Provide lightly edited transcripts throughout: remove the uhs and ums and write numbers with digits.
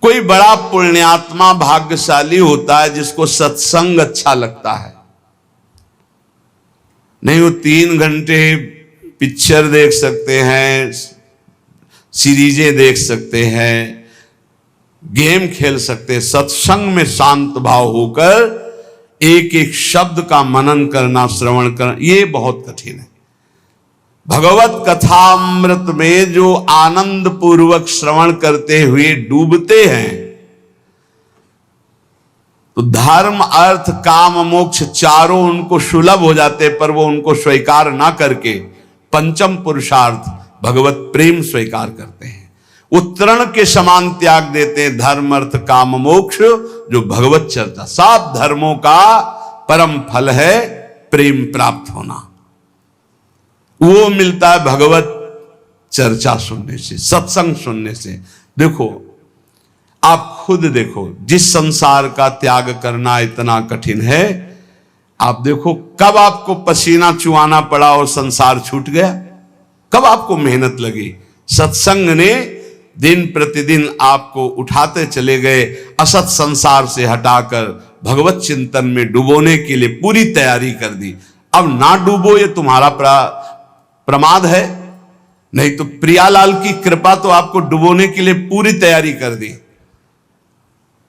कोई बड़ा पुण्यात्मा भाग्यशाली होता है जिसको सत्संग अच्छा लगता है। नहीं वो 3 घंटे पिक्चर देख सकते हैं, सीरीजें देख सकते हैं, गेम खेल सकते हैं। सत्संग में शांत भाव होकर एक एक शब्द का मनन करना, श्रवण करना, ये बहुत कठिन है। भगवत कथामृत में जो आनंद पूर्वक श्रवण करते हुए डूबते हैं, तो धर्म अर्थ काम मोक्ष चारों उनको सुलभ हो जाते, पर वो उनको स्वीकार ना करके पंचम पुरुषार्थ भगवत प्रेम स्वीकार करते हैं। उत्तरण के समान त्याग देते हैं धर्म अर्थ काम मोक्ष, जो भगवत चर्चा। सब धर्मों का परम फल है प्रेम प्राप्त होना। वो मिलता है भगवत चर्चा सुनने से, सत्संग सुनने से। देखो आप खुद देखो, जिस संसार का त्याग करना इतना कठिन है, आप देखो कब आपको पसीना चुआना पड़ा और संसार छूट गया, कब आपको मेहनत लगी। सत्संग ने दिन प्रतिदिन आपको उठाते चले गए, असत संसार से हटाकर भगवत चिंतन में डुबोने के लिए पूरी तैयारी कर दी। अब ना डूबो ये तुम्हारा प्रमाद है, नहीं तो प्रियालाल की कृपा तो आपको डुबोने के लिए पूरी तैयारी कर दी।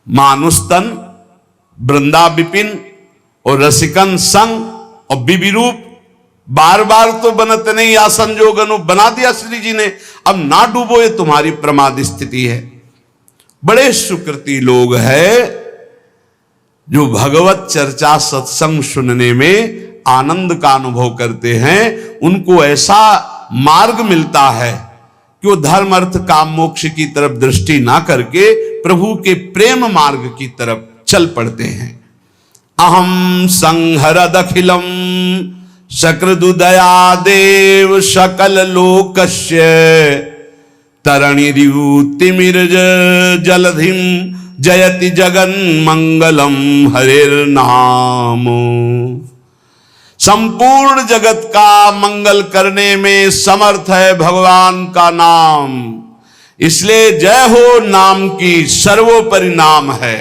मानुस्तन वृंदा विपिन और रसिकन संग और बिबी रूप, बार बार तो बनत नहीं आसन जोगनु, बना दिया श्री जी ने। अब ना डूबो ये तुम्हारी प्रमाद स्थिति है। बड़े सुकृति लोग हैं जो भगवत चर्चा सत्संग सुनने में आनंद का अनुभव करते हैं। उनको ऐसा मार्ग मिलता है कि वो धर्म अर्थ काम मोक्ष की तरफ दृष्टि ना करके प्रभु के प्रेम मार्ग की तरफ चल पड़ते हैं। अहम संहरद अखिलम सकृदुदया देव सकल लोकस्य तरणिरितिमिर्ज जलधिम जयति जगन मंगलम हरिर्नाम। संपूर्ण जगत का मंगल करने में समर्थ है भगवान का नाम, इसलिए जय हो नाम की, सर्वोपरि नाम है।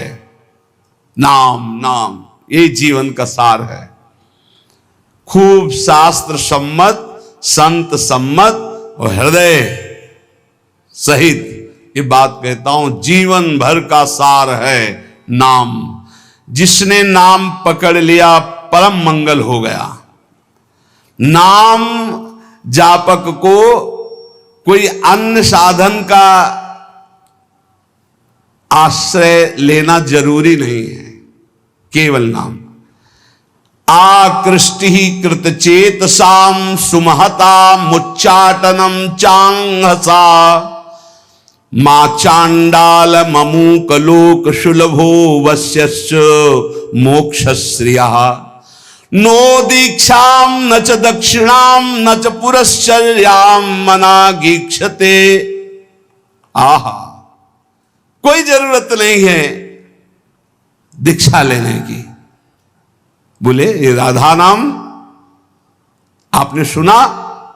नाम नाम ये जीवन का सार है। खूब शास्त्र सम्मत, संत सम्मत और हृदय सहित ये बात कहता हूं, जीवन भर का सार है नाम। जिसने नाम पकड़ लिया परम मंगल हो गया। नाम जापक को कोई अन्य साधन का आश्रय लेना जरूरी नहीं है, केवल नाम। आकृष्टि कृतचेतसाम सुमहता मुच्चाटनम चांगसा मा चांडाल ममूक लोक शुलभो वश्यश्च मोक्षश्रिया। नो दीक्षाम न च दक्षिणाम न च पुरश्चर्याम मनागीक्षते। आहा, कोई जरूरत नहीं है दीक्षा लेने की। बोले ये राधा नाम आपने सुना,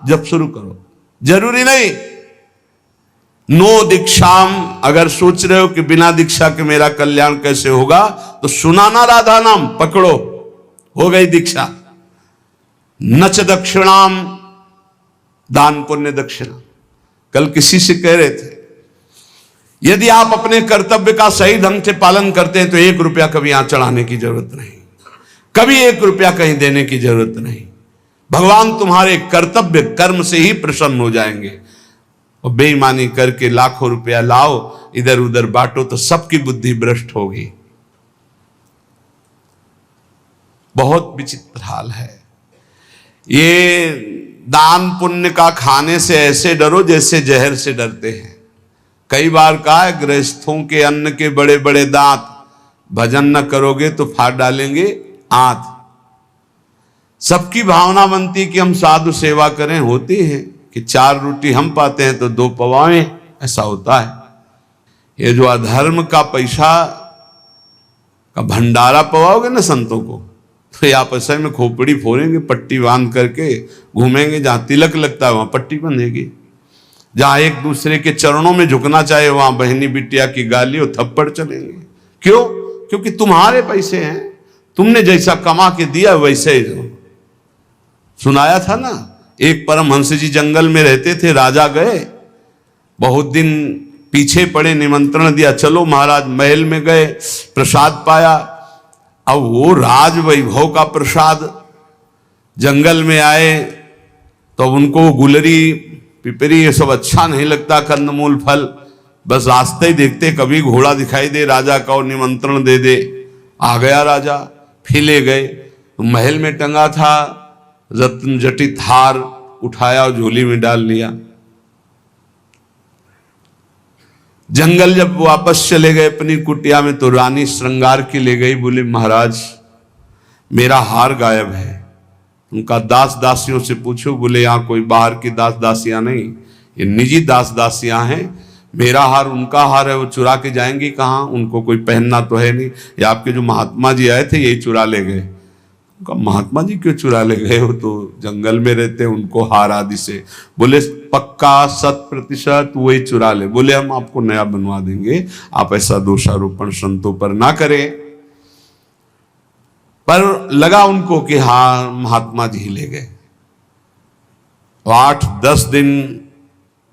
जब शुरू करो, जरूरी नहीं। नो दीक्षाम, अगर सोच रहे हो कि बिना दीक्षा के मेरा कल्याण कैसे होगा, तो सुना ना राधा नाम, पकड़ो, हो गई दीक्षा। नच दक्षिणाम, दान पुण्य दक्षिणा। कल किसी से कह रहे थे, यदि आप अपने कर्तव्य का सही ढंग से पालन करते हैं तो 1 रुपया कभी यहां चढ़ाने की जरूरत नहीं, कभी 1 रुपया कहीं देने की जरूरत नहीं। भगवान तुम्हारे कर्तव्य कर्म से ही प्रसन्न हो जाएंगे। और बेईमानी करके लाखों रुपया लाओ, इधर उधर बांटो, तो सबकी बुद्धि भ्रष्ट होगी। बहुत विचित्र हाल है। ये दान पुण्य का खाने से ऐसे डरो जैसे जहर से डरते हैं। कई बार कहा है, गृहस्थों के अन्न के बड़े बड़े दांत, भजन न करोगे तो फाड़ डालेंगे आंत। सबकी भावना बनती कि हम साधु सेवा करें, होती है कि 4 रोटी हम पाते हैं तो 2 पवाएं, ऐसा होता है। ये जो अधर्म का पैसा का भंडारा पवाओगे ना संतों को, तो ये आपस में खोपड़ी फोड़ेंगे, पट्टी बांध करके घूमेंगे। जहां तिलक लगता है वहां पट्टी बंधेगी, जहां एक दूसरे के चरणों में झुकना चाहे वहां बहनी बिटिया की गाली और थप्पड़ चलेंगे। क्यों? क्योंकि तुम्हारे पैसे हैं, तुमने जैसा कमा के दिया वैसे ही दो। सुनाया था ना, एक परमहंस जी जंगल में रहते थे, राजा गए, बहुत दिन पीछे पड़े, निमंत्रण दिया, चलो महाराज। महल में गए, प्रसाद पाया। अब वो राज वैभव का प्रसाद, जंगल में आए तो उनको गुलरी पिपरी ये सब अच्छा नहीं लगता, कंदमूल फल, बस रास्ते ही देखते कभी घोड़ा दिखाई दे राजा का और निमंत्रण दे दे। आ गया राजा, फिर ले गए, महल में टंगा था रत्न जटित हार, उठाया और झोली में डाल लिया। जंगल जब वापस चले गए अपनी कुटिया में तो रानी श्रृंगार की ले गई, बोले महाराज मेरा हार गायब है। उनका दास दासियों से पूछो, बोले यहाँ कोई बाहर की दास दासियां नहीं, ये निजी दास दासियां हैं, मेरा हार उनका हार है, वो चुरा के जाएंगी कहाँ, उनको कोई पहनना तो है नहीं, ये आपके जो महात्मा जी आए थे यही चुरा ले गए। उनका महात्मा जी क्यों चुरा ले गए, वो तो जंगल में रहते, उनको हार आदि से। बोले पक्का 100% वही चुरा ले। बोले हम आपको नया बनवा देंगे, आप ऐसा दोषारोपण संतों पर ना करें। पर लगा उनको कि हाँ महात्मा जी ले गए। 8-10 दिन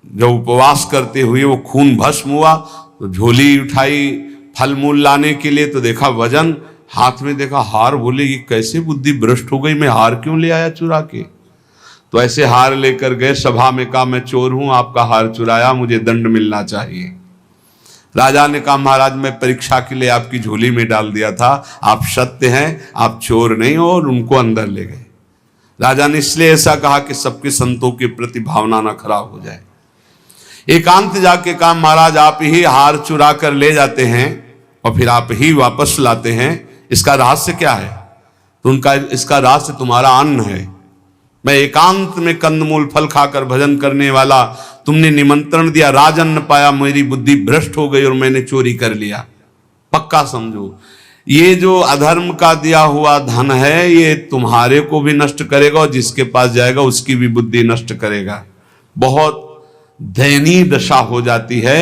जब उपवास करते हुए वो खून भस्म हुआ तो झोली उठाई फल मूल लाने के लिए, तो देखा वजन, हाथ में देखा हार। बोले ये कैसे बुद्धि भ्रष्ट हो गई, मैं हार क्यों ले आया चुरा के। तो ऐसे हार लेकर गए, सभा में कहा मैं चोर हूं, आपका हार चुराया, मुझे दंड मिलना चाहिए। राजा ने कहा महाराज मैं परीक्षा के लिए आपकी झोली में डाल दिया था, आप सत्य हैं, आप चोर नहीं हो, और उनको अंदर ले गए। राजा ने इसलिए ऐसा कहा कि सबके संतों के प्रति भावना ना खराब हो जाए। एकांत जाके कहा महाराज आप ही हार चुरा कर ले जाते हैं और फिर आप ही वापस लाते हैं, इसका रहस्य क्या है? तो उनका इसका रहस्य तुम्हारा अन्न है। मैं एकांत में कंदमूल फल खाकर भजन करने वाला, तुमने निमंत्रण दिया, राजन्न पाया, मेरी बुद्धि भ्रष्ट हो गई और मैंने चोरी कर लिया। पक्का समझो ये जो अधर्म का दिया हुआ धन है ये तुम्हारे को भी नष्ट करेगा और जिसके पास जाएगा उसकी भी बुद्धि नष्ट करेगा। बहुत दयनीय दशा हो जाती है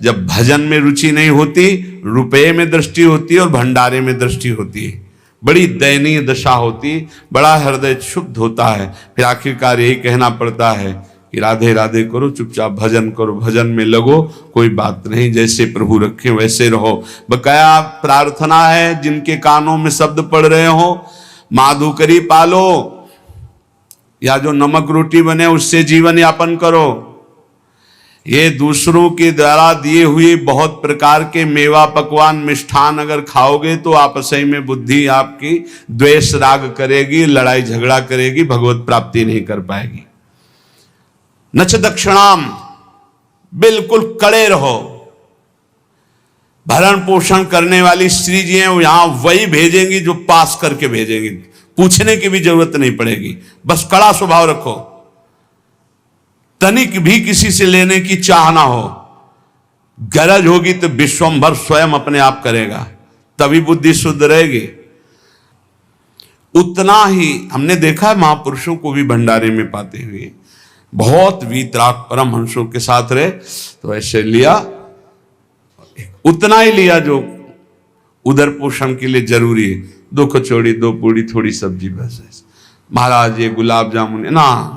जब भजन में रुचि नहीं होती, रुपये में दृष्टि होती है और भंडारे में दृष्टि होती है। बड़ी दयनीय दशा होती, बड़ा हृदय क्षुब्ध होता है। फिर आखिरकार यही कहना पड़ता है कि राधे राधे करो, चुपचाप भजन करो, भजन में लगो, कोई बात नहीं, जैसे प्रभु रखे वैसे रहो। बकाया प्रार्थना है जिनके कानों में शब्द पड़ रहे हो, माधुकरी पालो या जो नमक रोटी बने उससे जीवन यापन करो। ये दूसरों के द्वारा दिए हुए बहुत प्रकार के मेवा पकवान मिष्ठान अगर खाओगे तो आपसही में बुद्धि आपकी द्वेष राग करेगी, लड़ाई झगड़ा करेगी, भगवत प्राप्ति नहीं कर पाएगी। नच दक्षिणाम, बिल्कुल कड़े रहो। भरण पोषण करने वाली स्त्री जी हैं वो यहां वही भेजेंगी जो पास करके भेजेंगी, पूछने की भी जरूरत नहीं पड़ेगी, बस कड़ा स्वभाव रखो, तनिक भी किसी से लेने की चाह ना हो। गरज होगी तो विश्वंभर स्वयं अपने आप करेगा, तभी बुद्धि शुद्ध रहेगी। उतना ही हमने देखा है महापुरुषों को भी भंडारे में पाते हुए, बहुत वीतराग परमहंसों के साथ रहे तो ऐसे लिया, उतना ही लिया जो उदर पोषण के लिए जरूरी है। 2 कचौड़ी 2 पूड़ी थोड़ी सब्जी, बस। महाराज ये गुलाब जामुन ना,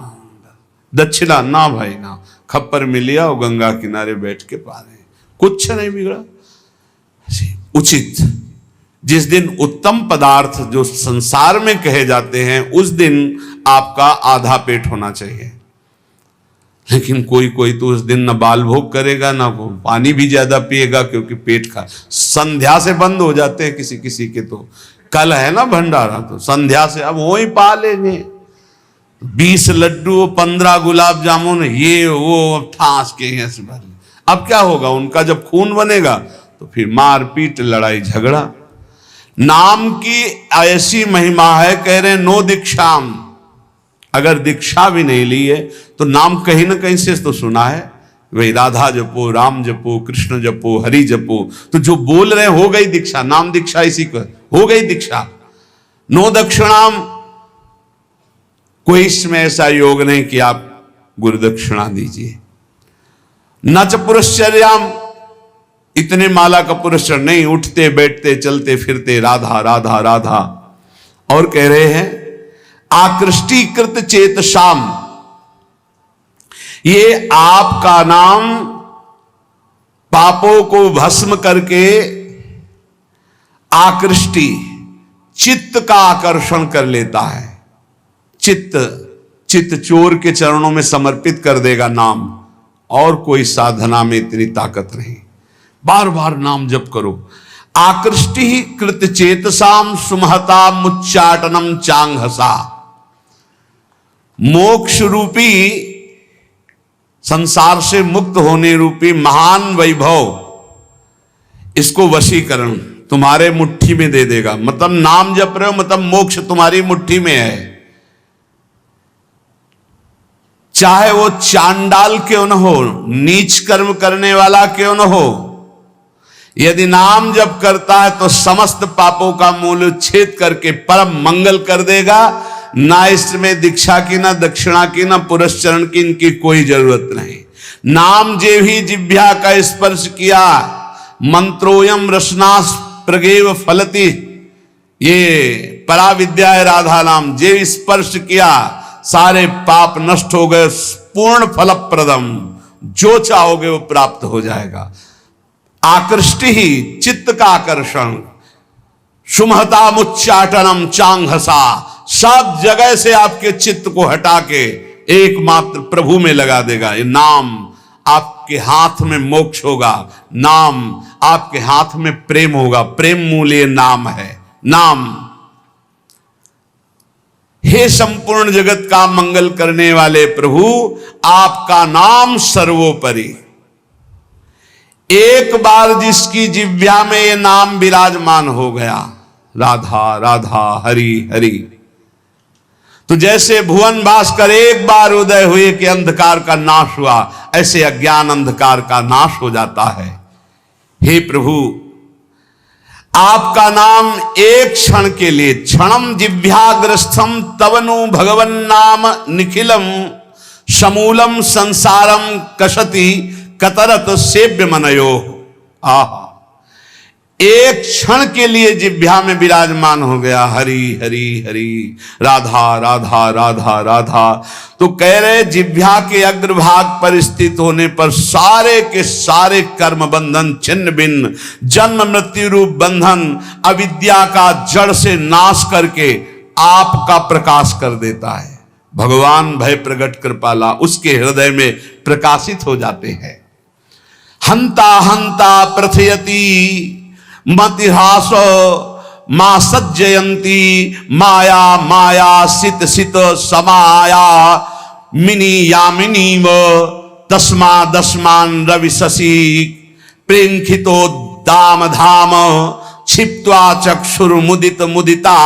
दक्षिणा ना भाई ना, खप्पर में लिया और गंगा किनारे बैठ के पा रहे, कुछ नहीं बिगड़ा। उचित जिस दिन उत्तम पदार्थ जो संसार में कहे जाते हैं उस दिन आपका आधा पेट होना चाहिए, लेकिन कोई कोई तो उस दिन न बाल भोग करेगा ना वो पानी भी ज्यादा पिएगा क्योंकि पेट का संध्या से बंद हो जाते हैं किसी किसी के। तो कल है ना भंडारा, तो संध्या से अब वो ही पा लेंगे, 20 लड्डू 15 गुलाब जामुन ये वो ठास के हैं से भर। अब क्या होगा उनका जब खून बनेगा तो फिर मारपीट लड़ाई झगड़ा। नाम की ऐसी महिमा है, कह रहे नो दीक्षाम, अगर दीक्षा भी नहीं ली है तो नाम कहीं ना कहीं से तो सुना है, वही राधा जपो, राम जपो, कृष्ण जपो, हरि जपो, तो जो बोल रहे हो गई दीक्षा, नाम दीक्षा इसी को हो गई दीक्षा। नो दक्षिणाम, कोई इसमें ऐसा योग नहीं कि आप गुरु दक्षिणा दीजिए। न च पुरश्चर्याम, इतने माला का पुरस्कार नहीं, उठते बैठते चलते फिरते राधा राधा राधा। और कह रहे हैं आकृष्टीकृत चेतसाम, ये आपका नाम पापों को भस्म करके आकृष्टि, चित्त का आकर्षण कर लेता है। चित्त चोर के चरणों में समर्पित कर देगा नाम, और कोई साधना में इतनी ताकत नहीं। बार बार नाम जप करो। आकृष्टि कृत चेतसाम सुमहता मुच्चाटनम चांगहसा, मोक्ष रूपी संसार से मुक्त होने रूपी महान वैभव, इसको वशीकरण तुम्हारे मुट्ठी में दे देगा। मतलब नाम जप रहे हो मतलब मोक्ष तुम्हारी मुट्ठी में है। चाहे वो चांडाल क्यों न हो, नीच कर्म करने वाला क्यों न हो, यदि नाम जप करता है तो समस्त पापों का मूल छेद करके परम मंगल कर देगा। ना इसमें दीक्षा की, ना दक्षिणा की, ना पुरस्चरण की इनकी कोई जरूरत नहीं। नाम जे भी जिह्वा का स्पर्श किया, मंत्रोयम रसनास प्रगेव फलति, ये पराविद्या है राधा नाम। जे स्पर्श किया सारे पाप नष्ट हो गए, पूर्ण फलप्रदम, जो चाहोगे वो प्राप्त हो जाएगा। आकृष्टि ही चित्त का आकर्षण, सुमहता मुच्चाटनम चांगहसा, सब जगह से आपके चित्त को हटा के एकमात्र प्रभु में लगा देगा। ये नाम आपके हाथ में मोक्ष होगा, नाम आपके हाथ में प्रेम होगा। प्रेम मूल ये नाम है। नाम, हे संपूर्ण जगत का मंगल करने वाले प्रभु, आपका नाम सर्वोपरि। एक बार जिसकी जिह्वा में ये नाम विराजमान हो गया, राधा राधा हरि हरि, तो जैसे भुवन भास्कर एक बार उदय हुए कि अंधकार का नाश हुआ, ऐसे अज्ञान अंधकार का नाश हो जाता है। हे प्रभु, आपका नाम एक क्षण के लिए, क्षणम जिह्वाग्रस्थम तवनु भगवन नाम निखिलम समूलम संसारम कसति कतरत सेव्य मनयो। आहा, एक क्षण के लिए जिह्वा में विराजमान हो गया हरि हरि हरि, राधा राधा राधा राधा। तो कह रहे जिह्वा के अग्रभाग पर स्थित होने पर सारे के सारे कर्म बंधन छिन्न भिन्न, जन्म मृत्यु रूप बंधन अविद्या का जड़ से नाश करके आपका प्रकाश कर देता है। भगवान भय प्रगट कृपाला उसके हृदय में प्रकाशित हो जाते हैं। हंता हंता प्रथयति मतिहास मां सज्जयंती माया माया सित सित समाया मिनी यामिनी व तस्मा दस्मान रवि शशि प्रेंखितो दाम धाम क्षिप्त्वा चक्षुर मुदित मुदिता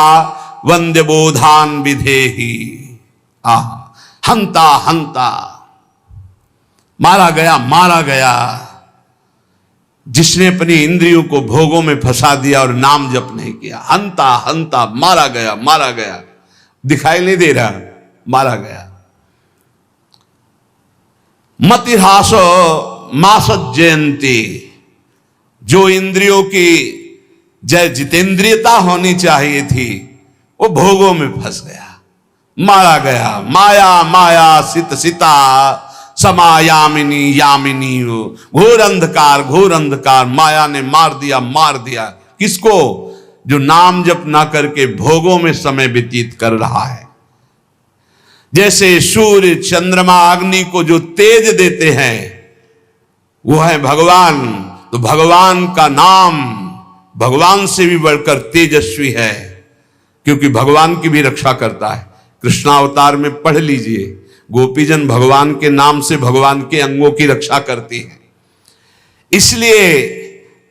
वंद्य बोधान विधेहि। आह, हंता हंता, मारा गया मारा गया, जिसने अपनी इंद्रियों को भोगों में फंसा दिया और नाम जप नहीं किया। हंता हंता, मारा गया मारा गया, दिखाई नहीं दे रहा, मारा गया। मतिहासो मासत जयंती, जो इंद्रियों की जय जितेंद्रियता होनी चाहिए थी वो भोगों में फंस गया, मारा गया। माया माया सित सिता समायामिनी यामिनी, घोर अंधकार माया ने मार दिया। किसको? जो नाम जप ना करके भोगों में समय व्यतीत कर रहा है। जैसे सूर्य चंद्रमा अग्नि को जो तेज देते हैं वो है भगवान, तो भगवान का नाम भगवान से भी बढ़कर तेजस्वी है, क्योंकि भगवान की भी रक्षा करता है। कृष्णावतार में पढ़ लीजिए, गोपीजन भगवान के नाम से भगवान के अंगों की रक्षा करती है। इसलिए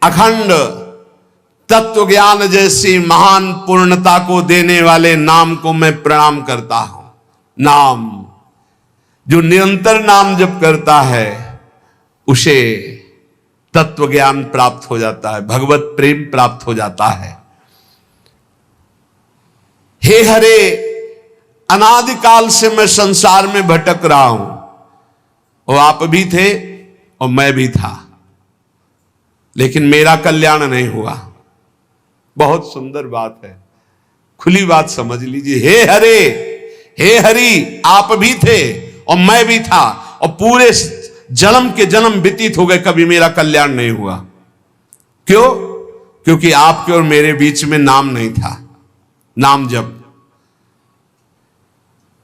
अखंड तत्व ज्ञान जैसी महान पूर्णता को देने वाले नाम को मैं प्रणाम करता हूं। नाम, जो निरंतर नाम जप करता है उसे तत्व ज्ञान प्राप्त हो जाता है, भगवत प्रेम प्राप्त हो जाता है। हे हरे, अनादिकाल से मैं संसार में भटक रहा हूं, और आप भी थे और मैं भी था, लेकिन मेरा कल्याण नहीं हुआ। बहुत सुंदर बात है, खुली बात समझ लीजिए। हे हरे, हे हरि, आप भी थे और मैं भी था, और पूरे जन्म के जन्म व्यतीत हो गए, कभी मेरा कल्याण नहीं हुआ। क्यों? क्योंकि आपके और मेरे बीच में नाम नहीं था, नाम जप।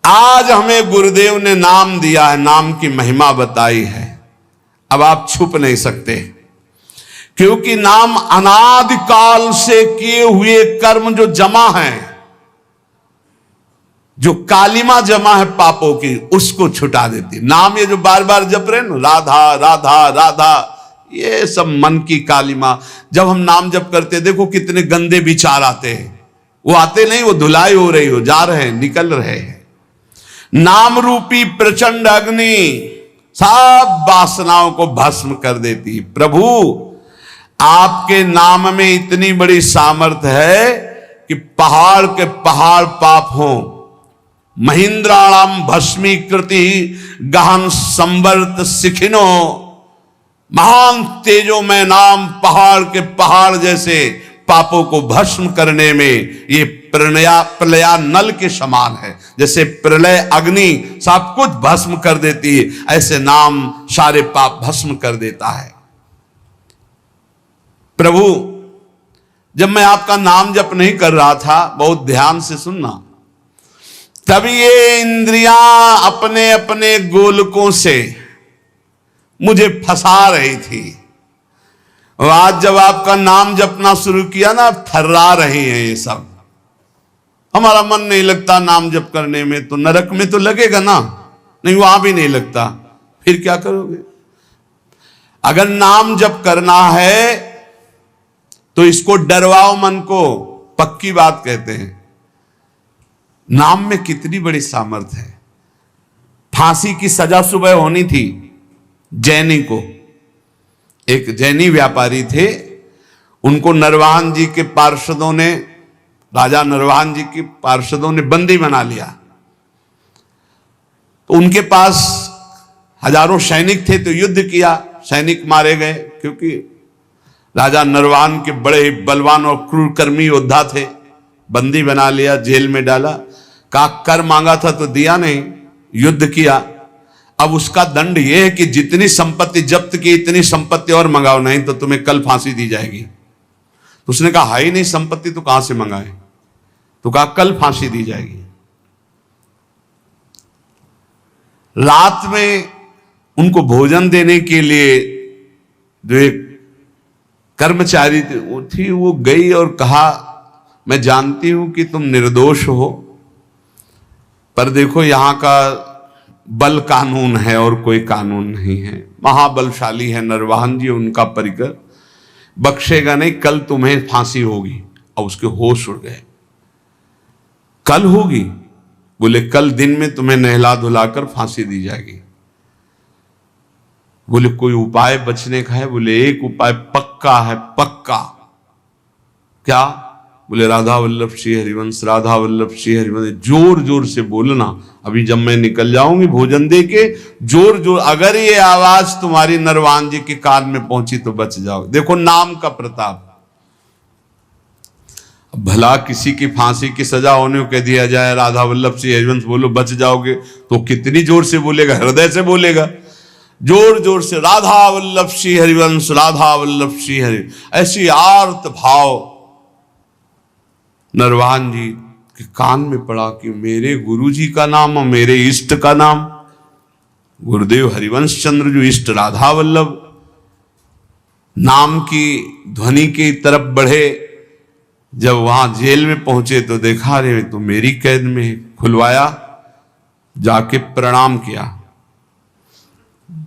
आज हमें गुरुदेव ने नाम दिया है, नाम की महिमा बताई है, अब आप छुप नहीं सकते, क्योंकि नाम अनादि काल से किए हुए कर्म जो जमा है, जो कालिमा जमा है पापों की, उसको छुटा देती। नाम ये जो बार बार जप रहे ना, राधा राधा राधा, ये सब मन की कालिमा। जब हम नाम जप करते, देखो कितने गंदे विचार आते हैं, वो आते नहीं, वो धुलाई हो रही हो, जा रहे हैं, निकल रहे हैं। नाम रूपी प्रचंड अग्नि सब वासनाओं को भस्म कर देती। प्रभु, आपके नाम में इतनी बड़ी सामर्थ्य है कि पहाड़ के पहाड़ पाप हों, महिंद्राणाम भस्मीकृति गहन संवर्त सिखिनो, महान तेजो में नाम पहाड़ के पहाड़ जैसे पापों को भस्म करने में ये प्रलया नल के समान है। जैसे प्रलय अग्नि सब कुछ भस्म कर देती है, ऐसे नाम सारे पाप भस्म कर देता है। प्रभु, जब मैं आपका नाम जप नहीं कर रहा था, बहुत ध्यान से सुनना, तभी ये इंद्रियां अपने अपने गोलकों से मुझे फंसा रही थी। और आज जब आपका नाम जपना शुरू किया ना, थर्रा रही हैं ये सब। हमारा मन नहीं लगता नाम जप करने में, तो नरक में तो लगेगा ना, नहीं वहां भी नहीं लगता, फिर क्या करोगे? अगर नाम जप करना है तो इसको डरवाओ मन को, पक्की बात कहते हैं। नाम में कितनी बड़ी सामर्थ्य है। फांसी की सजा सुबह होनी थी जैनी को। एक जैनी व्यापारी थे, उनको नरवाहन जी के पार्षदों ने, राजा नरवाहन जी के पार्षदों ने बंदी बना लिया। तो उनके पास हजारों सैनिक थे, तो युद्ध किया, सैनिक मारे गए, क्योंकि राजा नरवाहन के बड़े बलवान और क्रूरकर्मी योद्धा थे। बंदी बना लिया, जेल में डाला, कहा कर मांगा था तो दिया नहीं, युद्ध किया। अब उसका दंड यह है कि जितनी संपत्ति जब्त की, इतनी संपत्ति और मंगाओ, नहीं तो तुम्हें कल फांसी दी जाएगी। तो उसने कहा है ही नहीं संपत्ति, तो कहां से मंगाए? तो कहा कल फांसी दी जाएगी। रात में उनको भोजन देने के लिए जो एक कर्मचारी थी, वो गई और कहा, मैं जानती हूं कि तुम निर्दोष हो, पर देखो यहां का बल कानून है और कोई कानून नहीं है। महाबलशाली है नरवाहन जी, उनका परिकर, बख्शेगा नहीं, कल तुम्हें फांसी होगी। और उसके होश उड़ गए। कल होगी? बोले कल दिन में तुम्हें नहला धुलाकर फांसी दी जाएगी। बोले कोई उपाय बचने का है? बोले एक उपाय पक्का है, पक्का। क्या? बोले राधा वल्लभ श्री हरिवंश, राधा वल्लभ श्री हरिवंश। जोर जोर से बोलना, अभी जब मैं निकल जाऊंगी भोजन दे के, जोर जोर, अगर ये आवाज तुम्हारी नरवाहन जी के कान में पहुंची तो बच जाओ। देखो नाम का प्रताप। भला किसी की फांसी की सजा होने को कह दिया जाए, राधा वल्लभ श्री हरिवंश बोलो बच जाओगे, तो कितनी जोर से बोलेगा? हृदय से बोलेगा, जोर जोर से, राधा वल्लभ श्री हरिवंश, राधा वल्लभ श्री हरि। ऐसी आर्त भाव नरवाहन जी के कान में पड़ा कि मेरे गुरु जी का नाम और मेरे इष्ट का नाम, गुरुदेव हरिवंश चंद्र जो इष्ट राधा वल्लभ, नाम की ध्वनि की तरफ बढ़े। जब वहां जेल में पहुंचे तो देखा, रे तो मेरी कैद में। खुलवाया, जाके प्रणाम किया,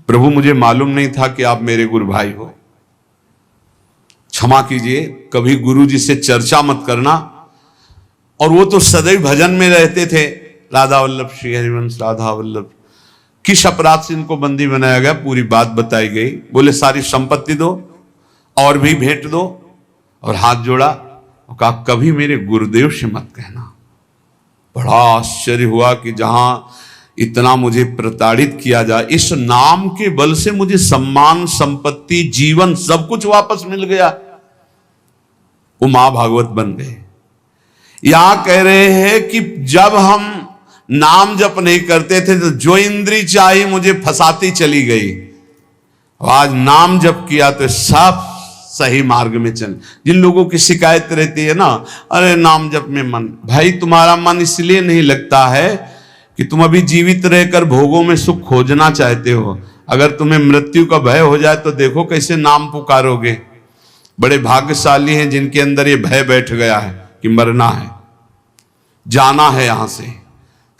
प्रभु मुझे मालूम नहीं था कि आप मेरे गुरु भाई हो, क्षमा कीजिए, कभी गुरु जी से चर्चा मत करना। और वो तो सदैव भजन में रहते थे, राधा वल्लभ श्री हरिवंश, राधा वल्लभ। किस अपराध से इनको बंदी बनाया गया, पूरी बात बताई गई। बोले सारी संपत्ति दो और भी भेंट दो, और हाथ जोड़ा और कहा कभी मेरे गुरुदेव से मत कहना। बड़ा आश्चर्य हुआ कि जहां इतना मुझे प्रताड़ित किया जाए, इस नाम के बल से मुझे सम्मान, संपत्ति, जीवन सब कुछ वापस मिल गया। वो मां भागवत बन गए। यहां कह रहे हैं कि जब हम नाम जप नहीं करते थे तो जो इंद्री चाही मुझे फंसाती चली गई, आज नाम जप किया तो सब सही मार्ग में चल। जिन लोगों की शिकायत रहती है ना, अरे नाम जप में मन, भाई तुम्हारा मन इसलिए नहीं लगता है कि तुम अभी जीवित रहकर भोगों में सुख खोजना चाहते हो। अगर तुम्हें मृत्यु का भय हो जाए तो देखो कैसे नाम पुकारोगे। बड़े भाग्यशाली हैं जिनके अंदर ये भय बैठ गया है कि मरना है, जाना है यहां से,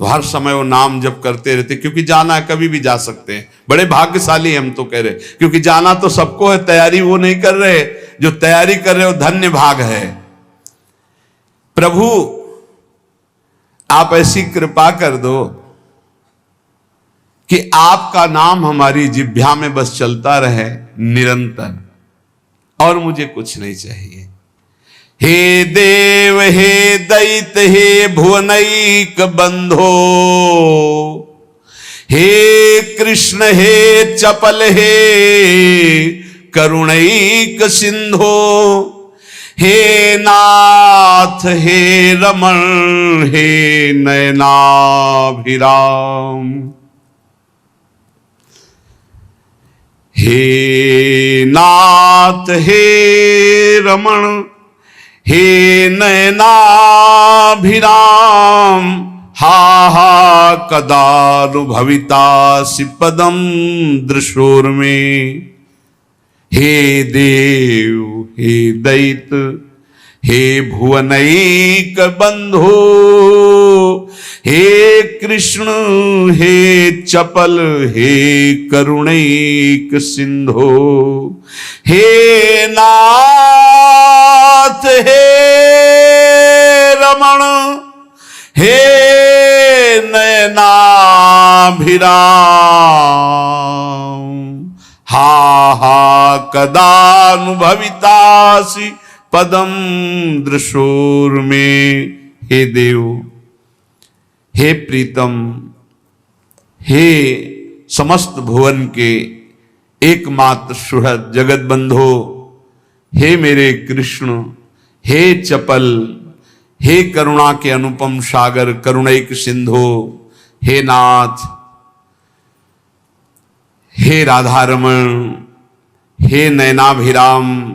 तो हर समय वो नाम जप करते रहते, क्योंकि जाना है, कभी भी जा सकते हैं। बड़े भाग्यशाली हम तो कह रहे, क्योंकि जाना तो सबको है, तैयारी वो नहीं कर रहे, जो तैयारी कर रहे हो धन्य भाग है। प्रभु आप ऐसी कृपा कर दो कि आपका नाम हमारी जिह्वा में बस चलता रहे निरंतर, और मुझे कुछ नहीं चाहिए। हे देव हे दैत हे भुवनैक बंधो, हे कृष्ण हे चपल हे करुणैक सिंधो, हे नाथ हे रमण हे नयनाभिराम, हे नाथ हे रमण हे नयनाभिराम, हा हा कदानुभवितासि पदम दृशोर्मे, हे देव हे दैत हे भुवनैक बंधो, हे कृष्ण हे चपल हे करुणैक सिंधो, हे नाथ हे रमण हे नयनाभिराम, हा हा कदानुभवितासि पदम दृशोर्मे। हे देव हे प्रीतम हे समस्त भुवन के एकमात्र सुहृद जगत बंधो, हे मेरे कृष्ण हे चपल हे करुणा के अनुपम सागर करुणैक सिंधो, हे नाथ हे राधारमण हे नयनाभिराम,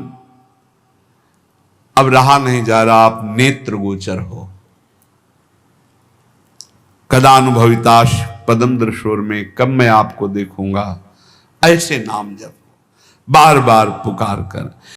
अब रहा नहीं जा रहा, आप नेत्र गोचर हो। कदानुभविताश पदम दृशोर में, कब मैं आपको देखूंगा। ऐसे नाम जप बार बार पुकार कर